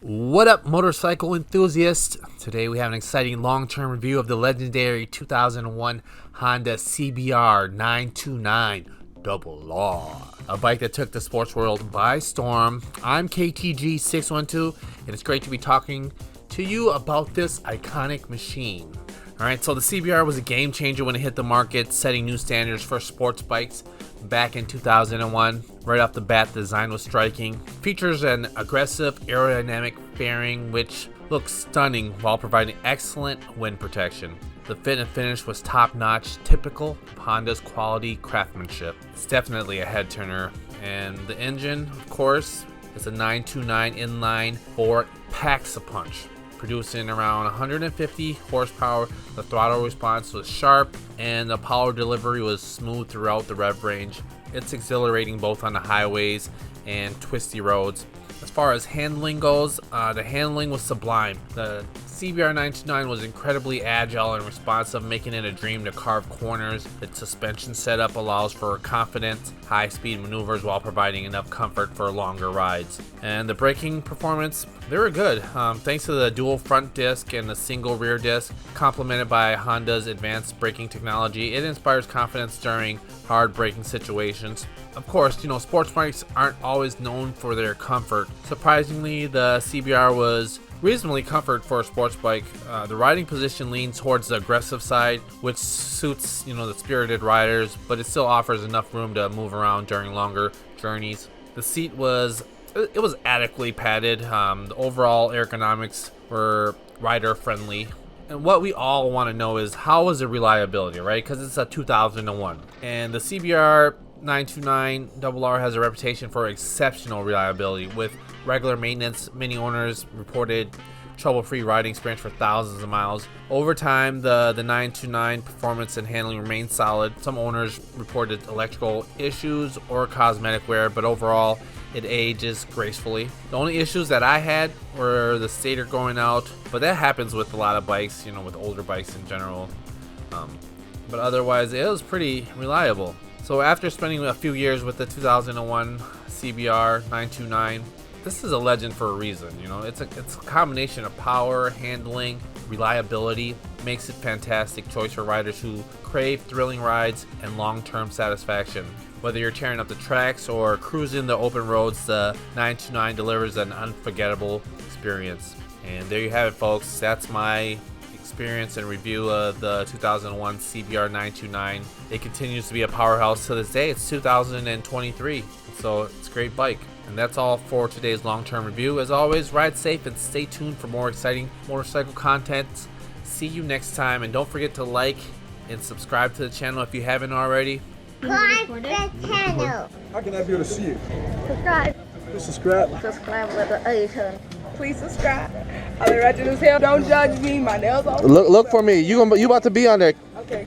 What up, motorcycle enthusiasts? Today we have an exciting long-term review of the legendary 2001 Honda CBR929RR, a bike that took the sports world by storm. I'm KTG612, and it's great to be talking to you about this iconic machine. Alright, so the CBR was a game changer when it hit the market, setting new standards for sports bikes back in 2001. Right off the bat, the design was striking. Features an aggressive aerodynamic fairing which looks stunning while providing excellent wind protection. The fit and finish was top-notch, typical of Honda's quality craftsmanship. It's definitely a head turner. And the engine, of course, is a 929 inline 4 packs a punch, producing around 150 horsepower. The throttle response was sharp and the power delivery was smooth throughout the rev range. It's exhilarating both on the highways and twisty roads. As far as handling goes, the handling was sublime. The CBR929 was incredibly agile and responsive, making it a dream to carve corners. Its suspension setup allows for confident, high-speed maneuvers while providing enough comfort for longer rides. And the braking performance, they were good, thanks to the dual front disc and the single rear disc, complemented by Honda's advanced braking technology. It inspires confidence during hard braking situations. Of course, sports bikes aren't always known for their comfort. Surprisingly, the CBR was reasonably comfort for a sports bike. The riding position leans towards the aggressive side, which suits the spirited riders, but it still offers enough room to move around during longer journeys. The seat was adequately padded. The overall ergonomics were rider friendly. And what we all want to know is, how was the reliability, right? Because it's a 2001, and the CBR 929RR has a reputation for exceptional reliability. With regular maintenance, many owners reported trouble-free riding experience for thousands of miles. Over time, the 929 performance and handling remained solid. Some owners reported electrical issues or cosmetic wear, but overall it ages gracefully. The only issues that I had were the stator going out, but that happens with a lot of bikes, with older bikes in general. But otherwise, it was pretty reliable. So after spending a few years with the 2001 CBR 929, this is a legend for a reason. It's a combination of power, handling, reliability. Makes it a fantastic choice for riders who crave thrilling rides and long-term satisfaction. Whether you're tearing up the tracks or cruising the open roads, the 929 delivers an unforgettable experience. And there you have it, folks. That's my experience and review of the 2001 CBR 929. It continues to be a powerhouse to this day. It's 2023, so it's a great bike. And that's all for today's long-term review. As always, ride safe and stay tuned for more exciting motorcycle content. See you next time, and don't forget to like and subscribe to the channel if you haven't already. Like the channel. How can I be able to see it? Subscribe. Just subscribe. Subscribe with the A turn. Please subscribe. I'll be ratchet as hell. Don't judge me. My nails are. Look for me. You about to be on there.